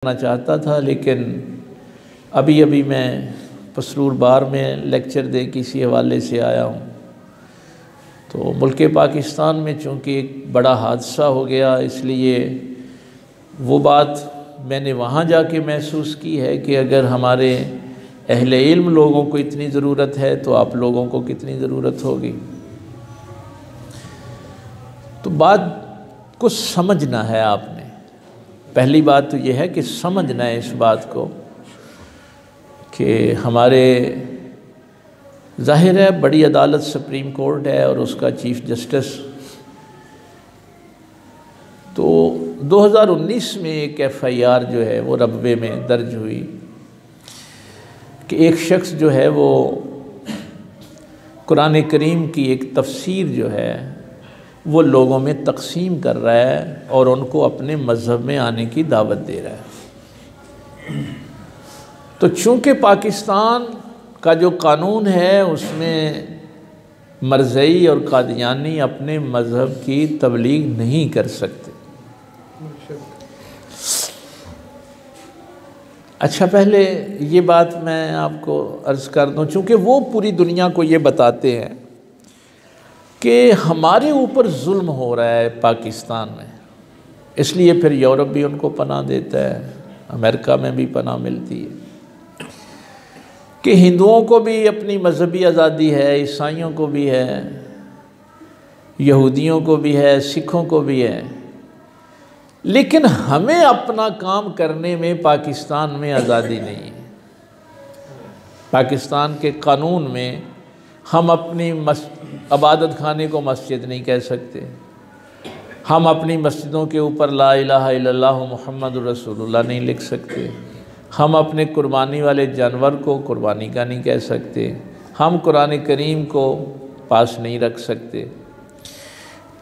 करना चाहता था, लेकिन अभी अभी मैं पसरूर बार में लेक्चर दे किसी हवाले से आया हूँ। तो मुल्क पाकिस्तान में चूँकि एक बड़ा हादसा हो गया, इसलिए वो बात मैंने वहाँ जाके महसूस की है कि अगर हमारे अहले इल्म लोगों को इतनी ज़रूरत है तो आप लोगों को कितनी ज़रूरत होगी। तो बात को समझना है आपने। पहली बात तो यह है कि समझना है इस बात को कि हमारे ज़ाहिर है बड़ी अदालत सुप्रीम कोर्ट है और उसका चीफ जस्टिस, तो 2019 में एक FIR जो है वो रब्वे में दर्ज हुई कि एक शख्स जो है वो कुरान करीम की एक तफसीर जो है वो लोगों में तकसीम कर रहा है और उनको अपने मज़हब में आने की दावत दे रहा है। तो चूँकि पाकिस्तान का जो कानून है उसमें मरज़ई और कादियानी अपने मज़हब की तबलीग नहीं कर सकते। अच्छा, पहले ये बात मैं आपको अर्ज़ कर दूँ, चूँकि वो पूरी दुनिया को ये बताते हैं कि हमारे ऊपर जुल्म हो रहा है पाकिस्तान में, इसलिए फिर यूरोप भी उनको पनाह देता है, अमेरिका में भी पनाह मिलती है कि हिंदुओं को भी अपनी मजहबी आज़ादी है, ईसाइयों को भी है, यहूदियों को भी है, सिखों को भी है, लेकिन हमें अपना काम करने में पाकिस्तान में आज़ादी नहीं है। पाकिस्तान के कानून में हम अपनी इबादत खाने को मस्जिद नहीं कह सकते, हम अपनी मस्जिदों के ऊपर ला इलाहा इल्लल्लाह मुहम्मदुर रसूलुल्लाह नहीं लिख सकते, हम अपने कुर्बानी वाले जानवर को कुर्बानी का नहीं कह सकते, हम कुरान करीम को पास नहीं रख सकते,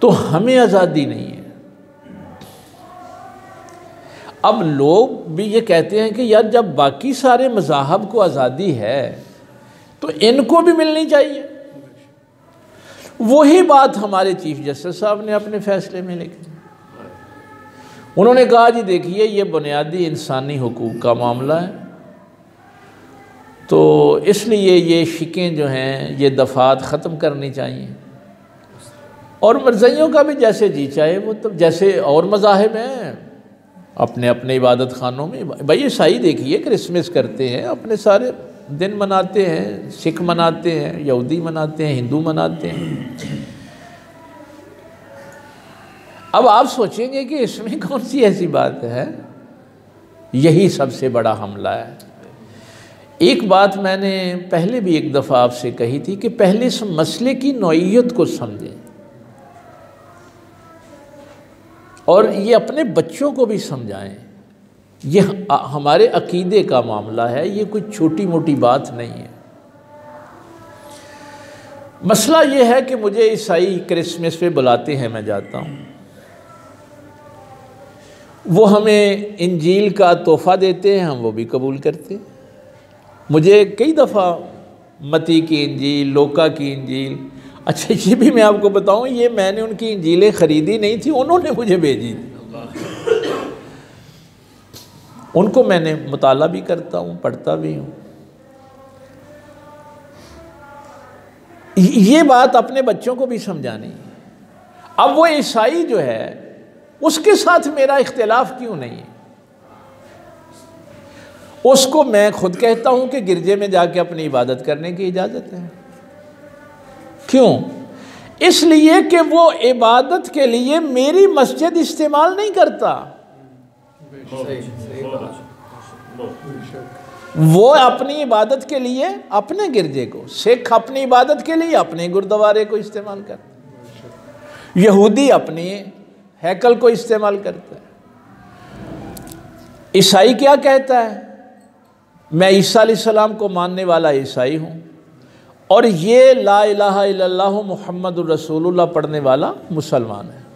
तो हमें आज़ादी नहीं है। अब लोग भी ये कहते हैं कि यार जब बाकी सारे मज़ाहब को आज़ादी है तो इनको भी मिलनी चाहिए। वही बात हमारे चीफ जस्टिस साहब ने अपने फैसले में लिखी। उन्होंने कहा जी देखिए ये बुनियादी इंसानी हुकूक का मामला है, तो इसलिए ये शिकें जो हैं ये दफ़ात ख़त्म करनी चाहिए और मरज़इयों का भी जैसे जी चाहे वो, तो जैसे और मज़ाहिब हैं अपने अपने इबादत खानों में। भाई ईसाई देखिए क्रिसमस करते हैं, अपने सारे दिन मनाते हैं, सिख मनाते हैं, यहूदी मनाते हैं, हिंदू मनाते हैं। अब आप सोचेंगे कि इसमें कौन सी ऐसी बात है, यही सबसे बड़ा हमला है। एक बात मैंने पहले भी एक दफ़ा आपसे कही थी कि पहले इस मसले की नौइयत को समझें और ये अपने बच्चों को भी समझाएं। ये हमारे अकीदे का मामला है, ये कोई छोटी मोटी बात नहीं है। मसला ये है कि मुझे ईसाई क्रिसमस पे बुलाते हैं, मैं जाता हूँ, वो हमें इंजील का तोहफ़ा देते हैं, हम वो भी कबूल करते हैं। मुझे कई दफ़ा मती की इंजील, लोका की इंजील, अच्छा ये भी मैं आपको बताऊँ, ये मैंने उनकी इंजीलें ख़रीदी नहीं थी, उन्होंने मुझे भेजी थी। उनको मैंने मुताला भी करता हूँ, पढ़ता भी हूँ। ये बात अपने बच्चों को भी समझानी है। अब वो ईसाई जो है उसके साथ मेरा इख्तिलाफ क्यों नहीं है? उसको मैं खुद कहता हूँ कि गिरजे में जाके अपनी इबादत करने की इजाज़त है। क्यों? इसलिए कि वो इबादत के लिए मेरी मस्जिद इस्तेमाल नहीं करता, वो अपनी इबादत के लिए अपने गिरजे को, सिख अपनी इबादत के लिए अपने गुरुद्वारे को इस्तेमाल करता, यहूदी अपनी हैकल को इस्तेमाल करता है। ईसाई क्या कहता है? मैं ईसा अलैहिस्सलाम को मानने वाला ईसाई हूँ और ये ला इलाहा इल्लल्लाह मुहम्मदुर रसूलुल्लाह पढ़ने वाला मुसलमान है।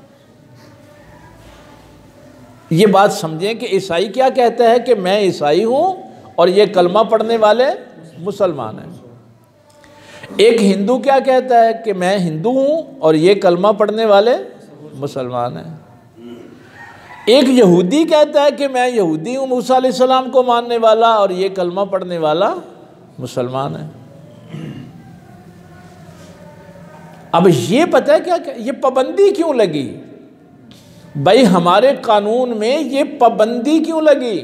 ये बात समझें कि ईसाई क्या कहता है कि मैं ईसाई हूँ और ये कलमा पढ़ने वाले मुसलमान हैं। एक हिंदू क्या कहता है कि मैं हिंदू हूँ और ये कलमा पढ़ने वाले मुसलमान हैं। एक यहूदी कहता है कि मैं यहूदी हूँ, मूसा अलैहिस्सलाम को मानने वाला, और ये कलमा पढ़ने वाला मुसलमान है। अब ये पता है क्या, ये पाबंदी क्यों लगी भाई? हमारे कानून में ये पाबंदी क्यों लगी?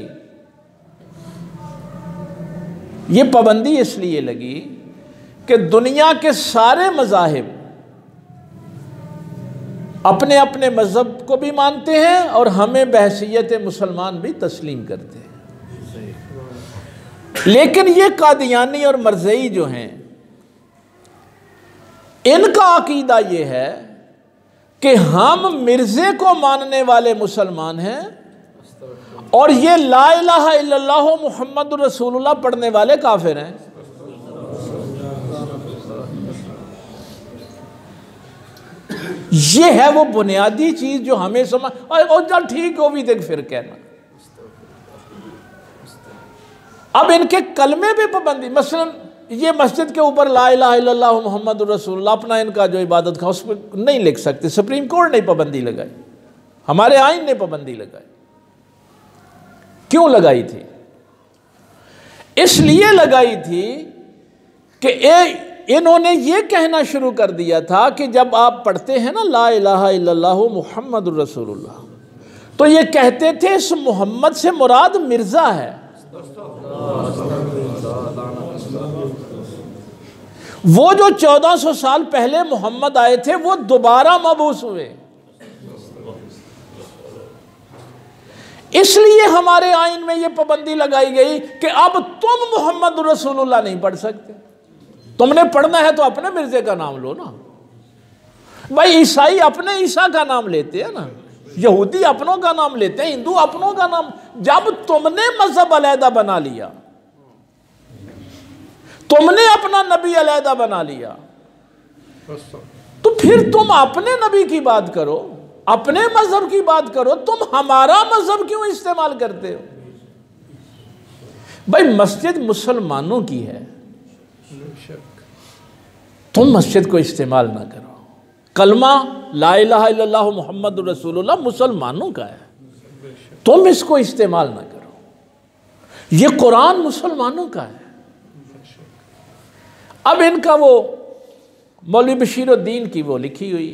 ये पाबंदी इसलिए लगी कि दुनिया के सारे मज़ाहिब अपने अपने मज़हब को भी मानते हैं और हमें बहैसियत मुसलमान भी तस्लीम करते हैं। लेकिन ये कादियानी और मरज़ई जो हैं, इनका अकीदा ये है कि हम मिर्ज़े को मानने वाले मुसलमान हैं और ये ला इलाहा इल्लल्लाह मुहम्मदुर रसूलुल्लाह पढ़ने वाले काफिर हैं। ये है वो बुनियादी चीज जो हमें समझ, और जब ठीक हो भी देख फिर कहना। अब इनके कलमे पे पाबंदी, मसलन ये मस्जिद के ऊपर ला इलाहा इल्लल्लाह मुहम्मदुर रसूलुल्लाह अपना इनका जो इबादत का उस पर नहीं लिख सकते। सुप्रीम कोर्ट ने पाबंदी लगाई, हमारे आइन ने पाबंदी लगाई। क्यों लगाई थी? इसलिए लगाई थी कि इन्होंने ये कहना शुरू कर दिया था कि जब आप पढ़ते हैं ना ला इलाहा इल्लल्लाह मुहम्मदुर रसूलुल्लाह, तो ये कहते थे इस मोहम्मद से मुराद मिर्जा है। वो जो 1400 साल पहले मोहम्मद आए थे वो दोबारा मबूस हुए। इसलिए हमारे आइन में ये पाबंदी लगाई गई कि अब तुम मोहम्मद रसूलुल्लाह नहीं पढ़ सकते। तुमने पढ़ना है तो अपने मिर्जे का नाम लो ना भाई। ईसाई अपने ईसा का नाम लेते हैं ना, यहूदी अपनों का नाम लेते हैं, हिंदू अपनों का नाम। जब तुमने मजहब अलहदा बना लिया, तुमने अपना नबी अलहदा बना लिया, तो फिर तुम अपने नबी की बात करो, अपने मजहब की बात करो। तुम हमारा मजहब क्यों इस्तेमाल करते हो भाई? मस्जिद मुसलमानों की है, तुम मस्जिद को इस्तेमाल ना करो। कलमा ला इलाहा इल्लल्लाह मुहम्मदुर रसूलुल्लाह मुसलमानों का है, तुम इसको इस्तेमाल ना करो। ये कुरान मुसलमानों का है। अब इनका वो मौलवी बशीरुद्दीन की वो लिखी हुई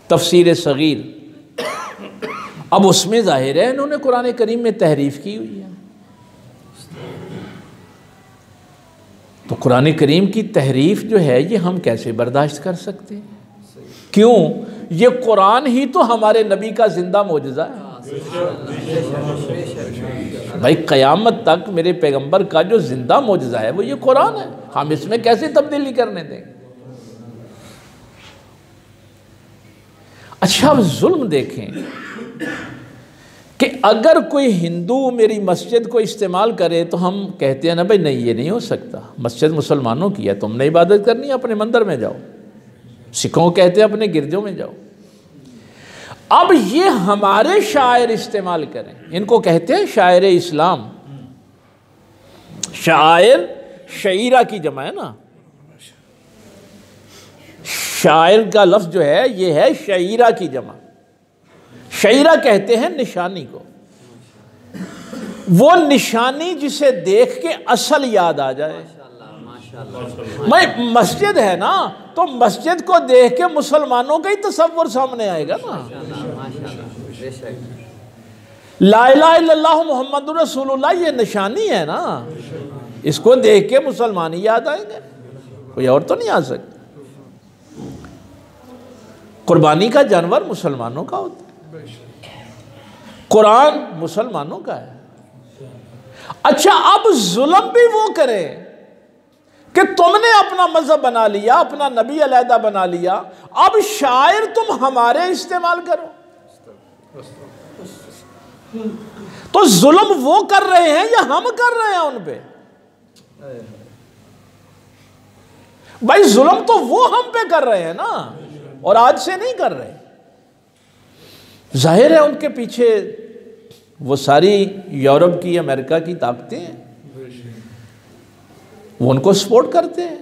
तफसीर सगीर, अब उसमें जाहिर है इन्होंने कुरान करीम में तहरीफ की हुई है। तो कुरान करीम की तहरीफ जो है ये हम कैसे बर्दाश्त कर सकते हैं? क्यों? ये कुरान ही तो हमारे नबी का जिंदा मौजज़ा है भाई। क़यामत तक मेरे पैगंबर का जो जिंदा मौजज़ा है वो ये कुरान है। हम इसमें कैसे तब्दीली करने देंगे? अच्छा, अब जुल्म देखें कि अगर कोई हिंदू मेरी मस्जिद को इस्तेमाल करे तो हम कहते हैं ना भाई नहीं, ये नहीं हो सकता, मस्जिद मुसलमानों की है, तुमने इबादत करनी है अपने मंदिर में जाओ। सिखों को कहते हैं अपने गिरजों में जाओ। अब ये हमारे शायर इस्तेमाल करें, इनको कहते हैं शायर इस्लाम। शायर शईरा की जमा है ना, शायर का लफ्ज़ जो है ये है शईरा की जमा। शईरा कहते हैं निशानी को, वो निशानी जिसे देख के असल याद आ जाए। मैं मस्जिद है ना, तो मस्जिद को देख के मुसलमानों का ही तसव्वुर सामने आएगा ना। ला इलाहा इल्लल्लाह मुहम्मदुर रसूलुल्लाह ये निशानी है ना, इसको देख के मुसलमान ही याद आएंगे, कोई और तो नहीं आ सकता। कुर्बानी का जानवर मुसलमानों का होता है, कुरान मुसलमानों का है। अच्छा, अब जुल्म भी वो करे कि तुमने अपना मजहब बना लिया, अपना नबी अलहदा बना लिया, अब शायर तुम हमारे इस्तेमाल करो। तो जुल्म वो कर रहे हैं या हम कर रहे हैं उन पे? भाई जुल्म तो वो हम पे कर रहे हैं ना, और आज से नहीं कर रहे। जाहिर है उनके पीछे वो सारी यूरोप की, अमेरिका की ताकतें हैं, वो उनको सपोर्ट करते हैं।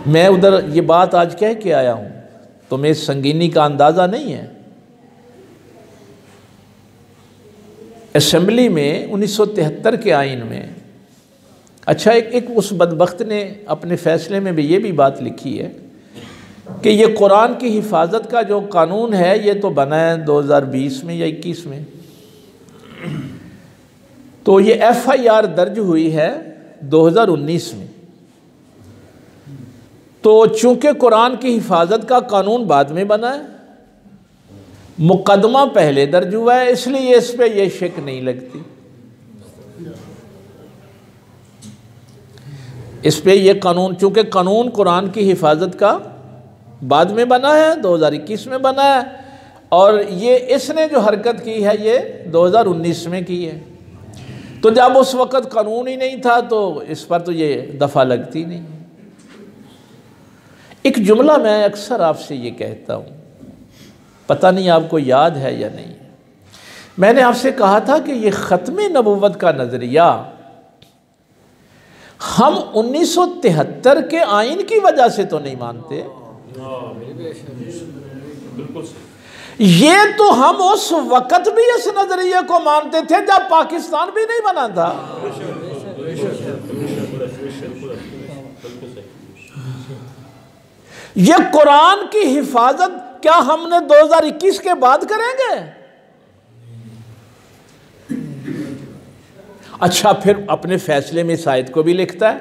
मैं उधर ये बात आज कह के आया हूं तुम्हें संगीनी का अंदाज़ा नहीं है। असेंबली में 1973 के आइन में, अच्छा एक उस बदबख्त ने अपने फ़ैसले में भी ये भी बात लिखी है कि ये कुरान की हिफाजत का जो कानून है ये तो बना है 2020 में या 21 में, तो ये FIR दर्ज हुई है 2019 में। तो चूंकि कुरान की हिफाजत का कानून बाद में बना है, मुकदमा पहले दर्ज हुआ है, इसलिए इस पे ये शक नहीं लगती। इस पे ये कानून, चूंकि कानून कुरान की हिफाजत का बाद में बना है, 2021 में बना है, और ये इसने जो हरकत की है ये 2019 में की है। तो जब उस वक़्त कानून ही नहीं था तो इस पर तो ये दफ़ा लगती नहीं। एक जुमला मैं अक्सर आपसे ये कहता हूँ, पता नहीं आपको याद है या नहीं। मैंने आपसे कहा था कि ये ख़त्म नबुव्वत का नज़रिया हम 1973 के आइन की वजह से तो नहीं मानते, ये तो हम उस वक़्त भी इस नज़रिए को मानते थे जब पाकिस्तान भी नहीं बना था। ये कुरान की हिफाजत क्या हमने 2021 के बाद करेंगे? अच्छा, फिर अपने फैसले में इस आयत को भी लिखता है,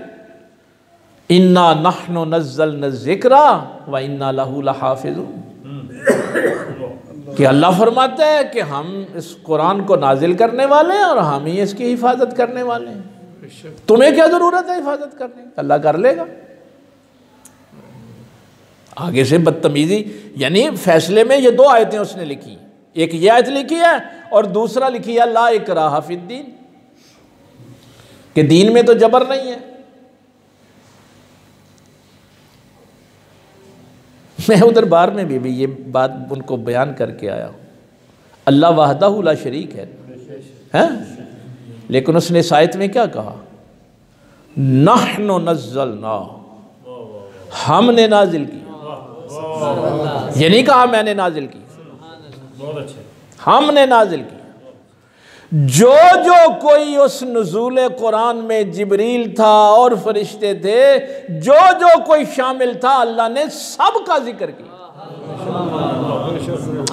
इन्ना नहनु नज़्ज़लना ज़िक्रा व इन्ना लहू लहाफ़िज़ून, कि अल्लाह फरमाता है कि हम इस कुरान को नाजिल करने वाले हैं और हम ही इसकी हिफाजत करने वाले हैं। तुम्हें क्या ज़रूरत है हिफाजत करने की? अल्लाह कर लेगा। आगे से बदतमीजी, यानी फैसले में ये 2 आयतें उसने लिखी, एक ये आयत लिखी है और दूसरा लिखी है ला इकराहा फिद्दीन, कि दीन में तो जबर नहीं है। मैं उधर बार में भी ये बात उनको बयान करके आया हूँ। अल्लाह वहदहू ला शरीक है, लेकिन उसने इस आयत में क्या कहा, नहनु नज़्ज़लना, हमने नाजिल की। ये नहीं कहा मैंने नाजिल की, हमने नाजिल की। जो जो कोई उस नुज़ूल कुरान में जिब्रील था और फरिश्ते थे, जो जो कोई शामिल था, अल्लाह ने सबका जिक्र किया,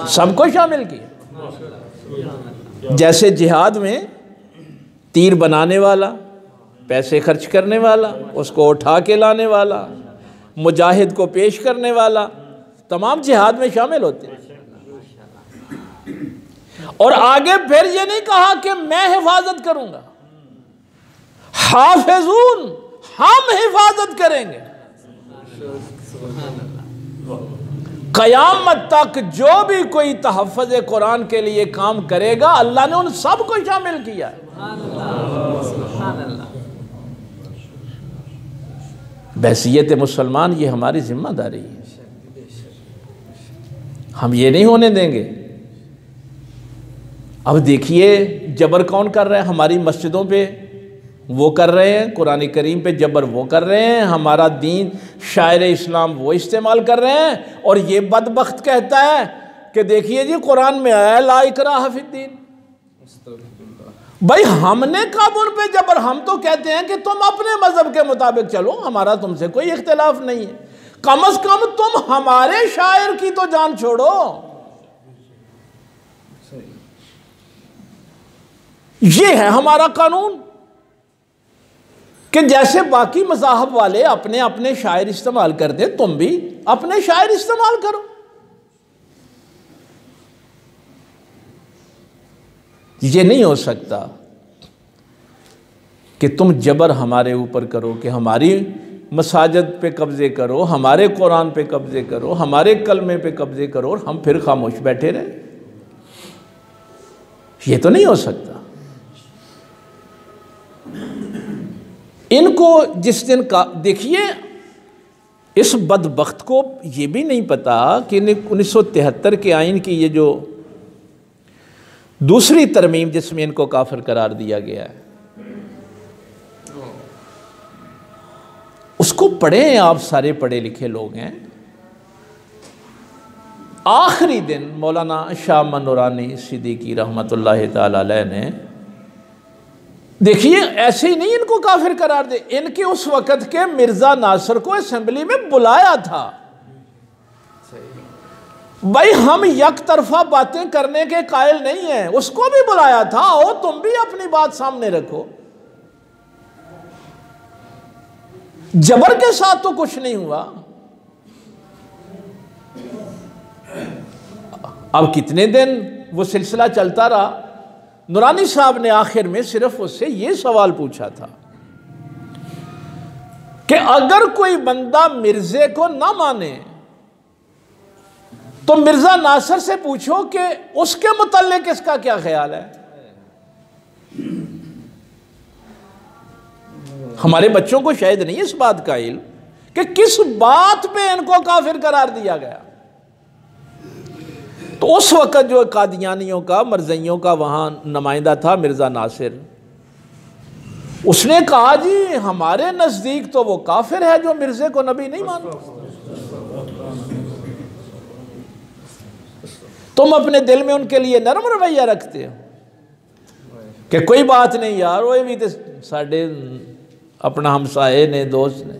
सबको शामिल किया। जैसे जिहाद में तीर बनाने वाला, पैसे खर्च करने वाला, उसको उठा के लाने वाला, मुजाहिद को पेश करने वाला, तमाम जिहाद में शामिल होते हैं। और आगे फिर ये नहीं कहा कि मैं हिफाजत करूंगा, हाफिजून, हम हिफाजत करेंगे क़यामत तक। जो भी कोई तहफ़्फ़ुज़ कुरान के लिए काम करेगा, अल्लाह ने उन सब को शामिल किया। बैसियत मुसलमान ये हमारी जिम्मेदारी है, हम ये नहीं होने देंगे। अब देखिए जबर कौन कर रहा है, हमारी मस्जिदों पे वो कर रहे हैं, कुरान करीम पे जबर वो कर रहे हैं, हमारा दीन शायर इस्लाम वो इस्तेमाल कर रहे हैं। और ये बदबख्त कहता है कि देखिए जी कुरान में आया ला इकराहा फिद्दीन। भाई हमने कब उन पे जबर, हम तो कहते हैं कि तुम अपने मजहब के मुताबिक चलो, हमारा तुमसे कोई इख्तिलाफ नहीं है। कम अज कम तुम हमारे शायर की तो जान छोड़ो। ये है हमारा कानून कि जैसे बाकी मज़ाहब वाले अपने अपने शायर इस्तेमाल करते, तुम भी अपने शायर इस्तेमाल करो। ये नहीं हो सकता कि तुम जबर हमारे ऊपर करो कि हमारी मसाजिद पे कब्ज़े करो, हमारे कुरान पे कब्ज़े करो, हमारे कलमे पे कब्ज़े करो और हम फिर खामोश बैठे रहे। ये तो नहीं हो सकता। इनको जिस दिन का देखिए, इस बदबख्त को ये भी नहीं पता कि 1973 के आइन की ये जो दूसरी तरमीम जिसमें इनको काफिर करार दिया गया है, उसको पढ़ें आप, सारे पढ़े लिखे लोग हैं। आखिरी दिन मौलाना शाह अहमद नूरानी सिद्दीकी रहमतुल्लाहि ताला अलैह ने, देखिए ऐसे ही नहीं इनको काफिर करार दे, इनके उस वक़्त के मिर्ज़ा नासिर को असेंबली में बुलाया था। भाई हम यक तरफा बातें करने के कायल नहीं हैं, उसको भी बुलाया था, आओ तुम भी अपनी बात सामने रखो। जबर के साथ तो कुछ नहीं हुआ। अब कितने दिन वो सिलसिला चलता रहा। नूरानी साहब ने आखिर में सिर्फ उससे ये सवाल पूछा था कि अगर कोई बंदा मिर्जे को ना माने तो मिर्जा नासिर से पूछो कि उसके मुतल्लिक इसका क्या ख्याल है। हमारे बच्चों को शायद नहीं इस बात का इल्म कि किस बात पे इनको काफिर करार दिया गया। तो उस वक़्त जो कादियानियों का, मरज़इयों का वहाँ नुमाइंदा था मिर्ज़ा नासिर, उसने कहा जी हमारे नज़दीक तो वो काफिर है जो मिर्ज़े को नबी नहीं मानता। तुम अपने दिल में उनके लिए नरम रवैया रखते हो कि कोई बात नहीं यार, वो भी तो साढ़े अपना हमसाए ने, दोस्त ने,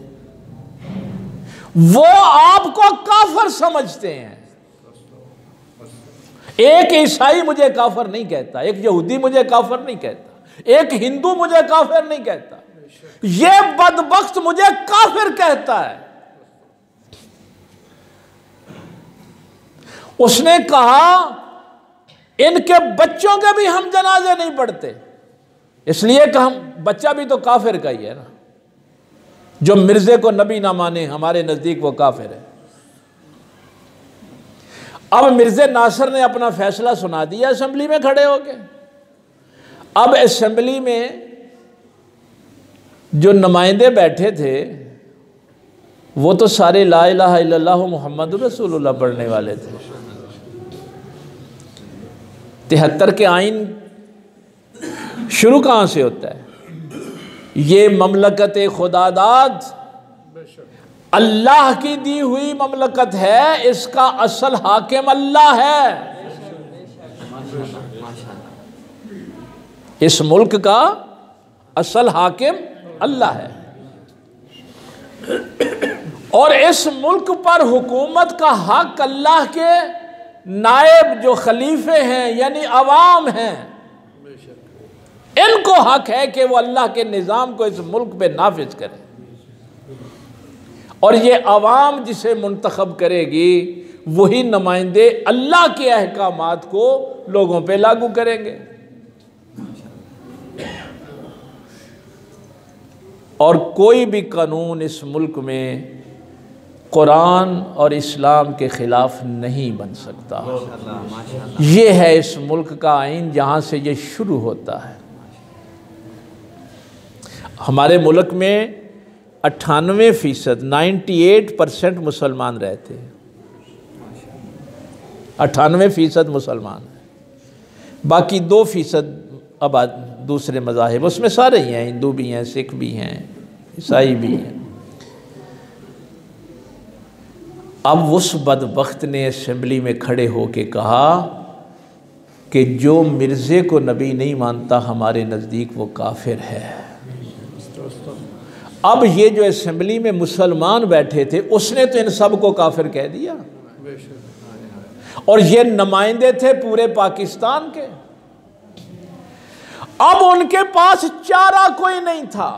वो आपको काफिर समझते हैं। एक ईसाई मुझे काफिर नहीं कहता, एक यहूदी मुझे काफिर नहीं कहता, एक हिंदू मुझे काफिर नहीं कहता, ये बदबख्त मुझे काफिर कहता है। उसने कहा इनके बच्चों के भी हम जनाजे नहीं पढ़ते, इसलिए कि हम बच्चा भी तो काफिर का ही है ना, जो मिर्जे को नबी ना माने हमारे नजदीक वो काफिर है। अब मिर्जे नासिर ने अपना फैसला सुना दिया असेंबली में खड़े होके। अब असेंबली में जो नुमाइंदे बैठे थे वो तो सारे ला इलाहा इल्लल्लाह मुहम्मदुर रसूलुल्लाह पढ़ने वाले थे। 73 के आइन शुरू कहाँ से होता है? ये ममलकत खुदादाद अल्लाह की दी हुई ममलकत है, इसका असल हाकिम अल्लाह है। इस मुल्क का असल हाकिम अल्लाह है और इस मुल्क पर हुकूमत का हक अल्लाह के नायब जो खलीफे हैं यानी अवाम हैं, इनको हक है कि वो अल्लाह के निज़ाम को इस मुल्क पे नाफिज करें और ये अवाम जिसे मुंतखब करेगी वही नुमाइंदे अल्लाह के अहकामात को लोगों पे लागू करेंगे। और कोई भी कानून इस मुल्क में कुरान और इस्लाम के ख़िलाफ़ नहीं बन सकता। ये है इस मुल्क का आइन, जहाँ से ये शुरू होता है। हमारे मुल्क में 98% 98% मुसलमान रहते हैं, 98% मुसलमान हैं, बाकी 2% आबाद दूसरे मज़ाहिब, उसमें सारे ही हैं, हिंदू भी हैं, सिख भी हैं, ईसाई भी हैं। अब उस बदबख्त ने असेंबली में खड़े होके कहा कि जो मिर्ज़े को नबी नहीं मानता हमारे नज़दीक वो काफिर है। अब ये जो असेंबली में मुसलमान बैठे थे उसने तो इन सब को काफिर कह दिया और ये नुमाइंदे थे पूरे पाकिस्तान के। अब उनके पास चारा कोई नहीं था।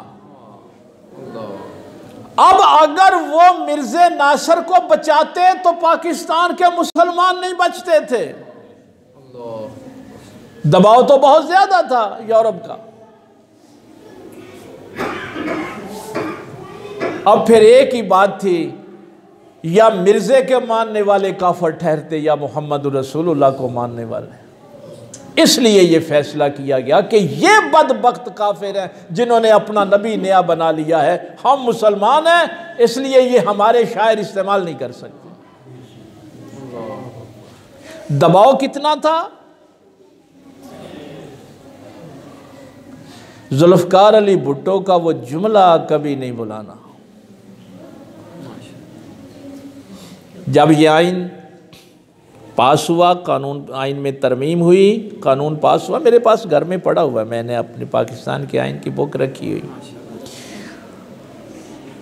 अब अगर वो मिर्जे नासिर को बचाते तो पाकिस्तान के मुसलमान नहीं बचते थे। दबाव तो बहुत ज्यादा था यूरोप का। अब फिर एक ही बात थी, या मिर्जे के मानने वाले काफिर ठहरते या मोहम्मद रसूलुल्लाह को मानने वाले। इसलिए ये फैसला किया गया कि ये बदबख्त काफिर हैं जिन्होंने अपना नबी नया बना लिया है। हम मुसलमान हैं इसलिए ये हमारे शायर इस्तेमाल नहीं कर सकते। दबाव कितना था। जुल्फ़िकार अली भुट्टो का वो जुमला कभी नहीं भुलाना। जब ये आइन पास हुआ, कानून आइन में तरमीम हुई, कानून पास हुआ, मेरे पास घर में पड़ा हुआ, मैंने अपने पाकिस्तान के आइन की बुक रखी हुई।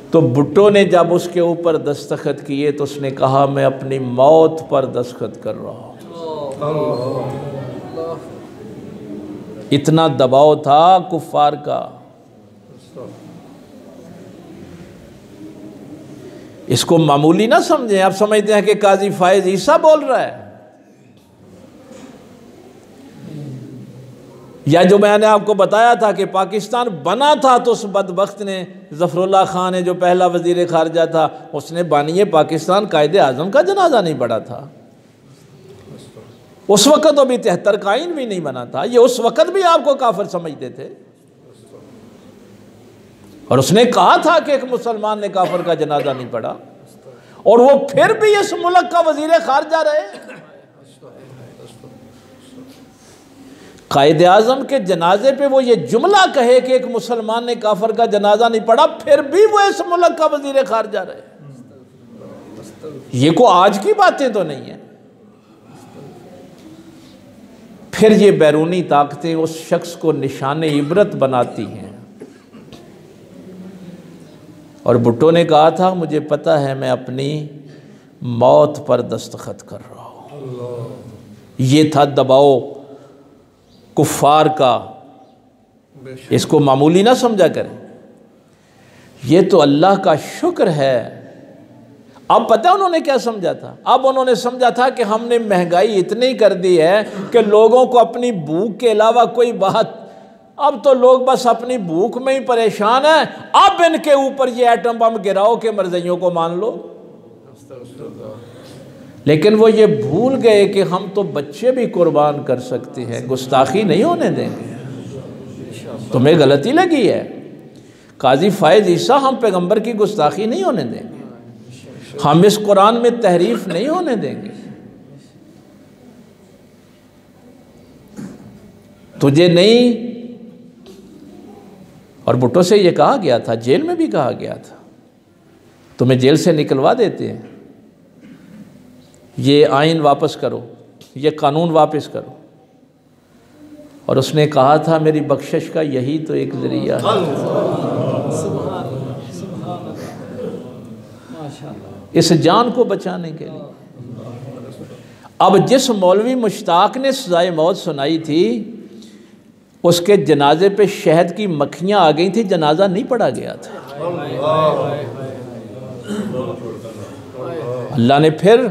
तो भुट्टो ने जब उसके ऊपर दस्तखत किए तो उसने कहा मैं अपनी मौत पर दस्तखत कर रहा हूँ। इतना दबाव था कुफ्फार का। इसको मामूली ना समझें। आप समझते हैं कि काजी फायज ईसा बोल रहा है, या जो मैंने आपको बताया था कि पाकिस्तान बना था तो उस बदबख्त ने, ज़फ़रुल्लाह खान ने जो पहला वज़ीर ख़ारजा था, उसने बानिए पाकिस्तान कायदे आज़म का जनाजा नहीं पढ़ा था। उस वक़्त तो अभी 73 का आइन भी नहीं बना था। ये उस वक़्त भी आपको काफिर समझते थे। और उसने कहा था कि एक मुसलमान ने काफिर का जनाजा नहीं पढ़ा, और वो फिर भी इस मुल्क का वज़ीर ख़ारजा रहे। कायदे आज़म के जनाजे पे वो ये जुमला कहे कि एक मुसलमान ने काफिर का जनाजा नहीं पढ़ा, फिर भी वो इस मुल्क का वज़ीर ख़ारजा रहे। ये को आज की बातें तो नहीं है। फिर ये बैरूनी ताकतें उस शख्स को निशाने इबरत बनाती हैं। और भुट्टो ने कहा था मुझे पता है मैं अपनी मौत पर दस्तखत कर रहा हूँ। ये था दबाव कुफ्फार का। इसको मामूली ना समझा करें। ये तो अल्लाह का शुक्र है। अब पता है उन्होंने क्या समझा था? अब उन्होंने समझा था कि हमने महंगाई इतनी कर दी है कि लोगों को अपनी भूख के अलावा कोई बात, अब तो लोग बस अपनी भूख में ही परेशान हैं। अब इनके ऊपर ये एटम बम गिराओ के मर्जियों को मान लो। लेकिन वो ये भूल गए कि हम तो बच्चे भी कुर्बान कर सकते हैं, गुस्ताखी नहीं होने देंगे। तुम्हें गलती लगी है काजी फायज ईसा, हम पैगंबर की गुस्ताखी नहीं होने देंगे, हम इस कुरान में तहरीफ नहीं होने देंगे। तुझे नहीं, और भुट्टो से ये कहा गया था, जेल में भी कहा गया था, तुम्हें जेल से निकलवा देते हैं, ये आइन वापस करो, ये कानून वापस करो। और उसने कहा था मेरी बख्शिश का यही तो एक जरिया है, इस जान को बचाने के लिए। अब जिस मौलवी मुश्ताक ने सज़ाए मौत सुनाई थी, उसके जनाजे पे शहद की मक्खियां आ गई थी, जनाजा नहीं पढ़ा गया था। अल्लाह ने फिर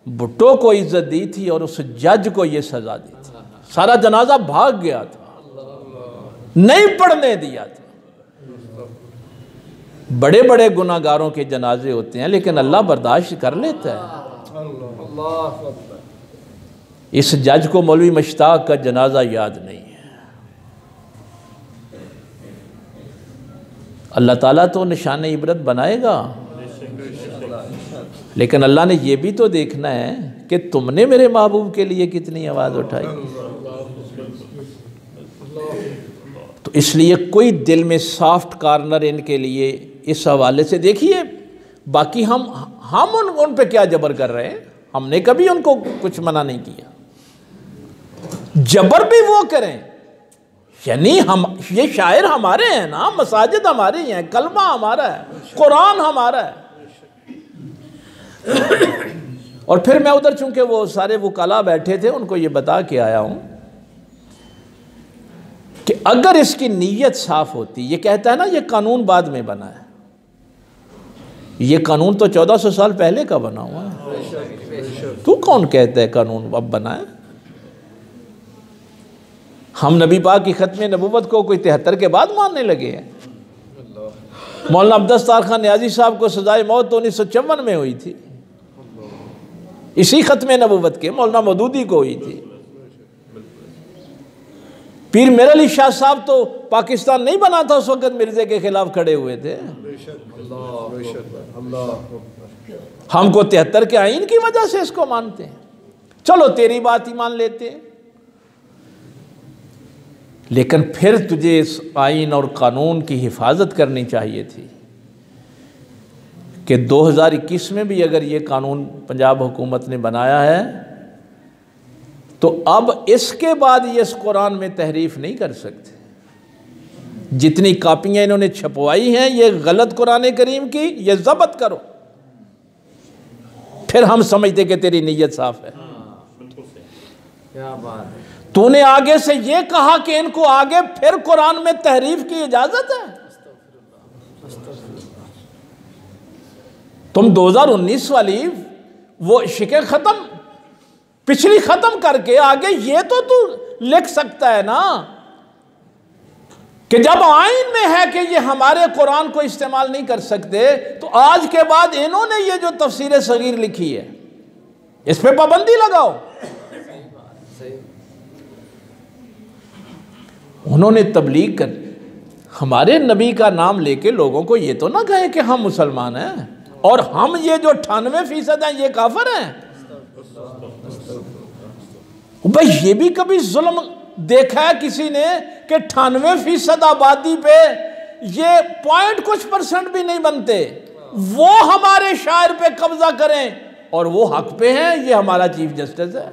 भुट्टो को इज्जत दी थी और उस जज को ये सजा दी थी। सारा जनाजा भाग गया था, नहीं पढ़ने दिया था। बड़े बड़े गुनाहगारों के जनाजे होते हैं लेकिन अल्लाह बर्दाश्त कर लेता है। इस जज को मौलवी मुश्ताक का जनाजा याद नहीं है। अल्लाह ताला तो निशान इबरत बनाएगा, लेकिन अल्लाह ने यह भी तो देखना है कि तुमने मेरे महबूब के लिए कितनी आवाज़ उठाई। तो इसलिए कोई दिल में सॉफ्ट कॉर्नर इनके लिए इस हवाले से देखिए। बाकी हम उन पे क्या जबर कर रहे हैं? हमने कभी उनको कुछ मना नहीं किया। जबर भी वो करें, यानी हम, ये शायर हमारे हैं ना, मसाजिद हमारे हैं, कलमा हमारा है, कुरान हमारा है। और फिर मैं उधर चूंकि वो सारे वकाला बैठे थे, उनको ये बता के आया हूं कि अगर इसकी नीयत साफ होती, ये कहता है ना ये कानून बाद में बना है, ये कानून तो 1400 साल पहले का बना हुआ है। तू कौन कहता है कानून अब बना है? हम नबी पाक की खत्म नबूवत को कोई 73 के बाद मानने लगे हैं। मौलाना अब्दुस्तार खान न्याजी साहब को सजाए मौत तो 1954 में हुई थी, इसी खत्म नबूवत के। मौलाना मौदूदी को हुई थी। पीर मेर अली शाह साहब तो पाकिस्तान नहीं बना था उस वक्त, मिर्जे के खिलाफ खड़े हुए थे। हमको 73 के आइन की वजह से इसको मानते हैं। चलो तेरी बात ही मान लेते हैं, लेकिन फिर तुझे इस आइन और कानून की हिफाजत करनी चाहिए थी कि 2021 में भी अगर ये कानून पंजाब हुकूमत ने बनाया है तो अब इसके बाद ये इस कुरान में तहरीफ नहीं कर सकते। जितनी कापियां इन्होंने छपवाई हैं ये गलत कुरान करीम की, ये जब्त करो, फिर हम समझते कि तेरी नीयत साफ है। क्या बात है। तूने आगे से ये कहा कि इनको आगे फिर कुरान में तहरीफ की इजाजत है। तुम 2019 वाली वो शिके खत्म पिछली खत्म करके आगे ये तो तू लिख सकता है ना कि जब आइन में है कि ये हमारे कुरान को इस्तेमाल नहीं कर सकते, तो आज के बाद इन्होंने ये जो तफसीर सगीर लिखी है इस पे पाबंदी लगाओ। उन्होंने तबलीग कर हमारे नबी का नाम लेके लोगों को ये तो ना कहे कि हम मुसलमान हैं और हम ये जो 98% हैं ये काफिर हैं। भाई ये भी कभी जुल्म देखा है किसी ने कि 98% आबादी पे ये पॉइंट कुछ % भी नहीं बनते, वो हमारे शायर पे कब्जा करें और वो हक पे हैं, ये हमारा चीफ जस्टिस है।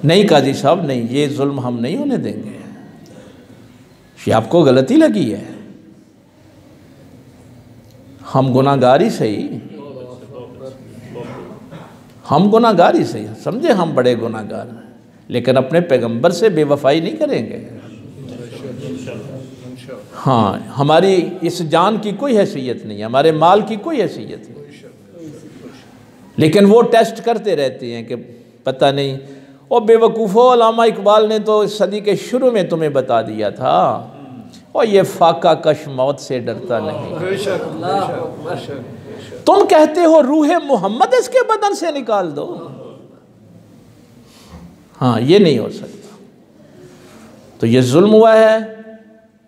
नहीं काजी साहब नहीं, ये जुल्म हम नहीं होने देंगे। ये आपको गलती लगी है, हम गुनाहगार ही सही, हम गुनाहगार ही सही, समझे हम बड़े गुनाहगार हैं, लेकिन अपने पैगंबर से बेवफाई नहीं करेंगे। हाँ, हमारी इस जान की कोई हैसियत नहीं है, हमारे माल की कोई हैसियत नहीं, लेकिन वो टेस्ट करते रहते हैं कि पता नहीं। और बेवकूफ़ों, अल्लामा इकबाल ने तो इस सदी के शुरू में तुम्हें बता दिया था, और ये फाका कश मौत से डरता नहीं। तुम कहते हो रूहे मोहम्मद इसके बदन से निकाल दो। हाँ, ये नहीं हो सकता। तो ये जुल्म हुआ है,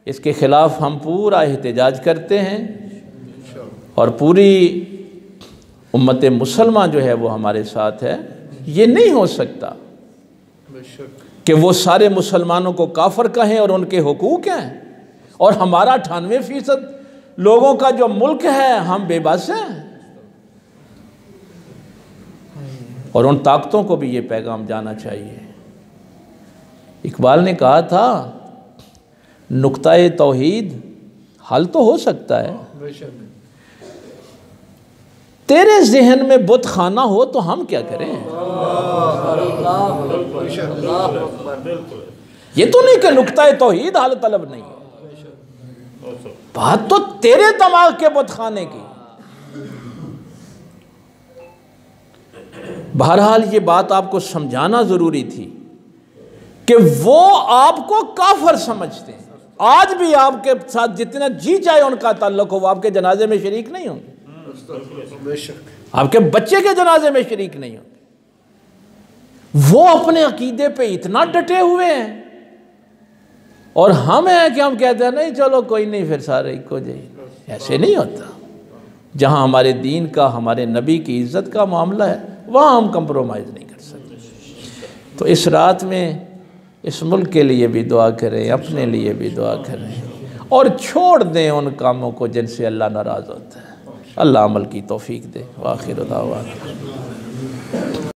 इसके खिलाफ हम पूरा एहतजाज करते हैं और पूरी उम्मत मुसलमान जो है वो हमारे साथ है। ये नहीं हो सकता कि वो सारे मुसलमानों को काफिर कहें और उनके हुकूक हैं, और हमारा 98% लोगों का जो मुल्क है हम बेबस हैं। और उन ताकतों को भी ये पैगाम जाना चाहिए। इकबाल ने कहा था नुक्ता-ए तौहीद हल तो हो सकता है, तेरे जहन में बुत खाना हो तो हम क्या करें। ये तो नहीं कि नुक्ता-ए तौहीद हल तलब नहीं है, बात तो तेरे दिमाग के बुत खाने की। बहरहाल ये बात आपको समझाना जरूरी थी कि वो आपको काफिर समझते हैं। आज भी आपके साथ जितना जी चाहे उनका ताल्लुक हो, वो आपके जनाजे में शरीक नहीं होंगे, आपके बच्चे के जनाजे में शरीक नहीं होंगे। वो अपने अकीदे पे इतना डटे हुए हैं, और हम हैं कि हम कहते हैं नहीं चलो कोई नहीं, फिर सारे इको जाइए। ऐसे नहीं होता। जहाँ हमारे दीन का, हमारे नबी की इज़्ज़त का मामला है, वहाँ हम कंप्रोमाइज़ नहीं कर सकते। तो इस रात में इस मुल्क के लिए भी दुआ करें, अपने लिए भी दुआ करें, और छोड़ दें उन कामों को जिनसे अल्लाह नाराज़ होता है। अल्लाह अमल की तौफीक दे। आखिर दावा।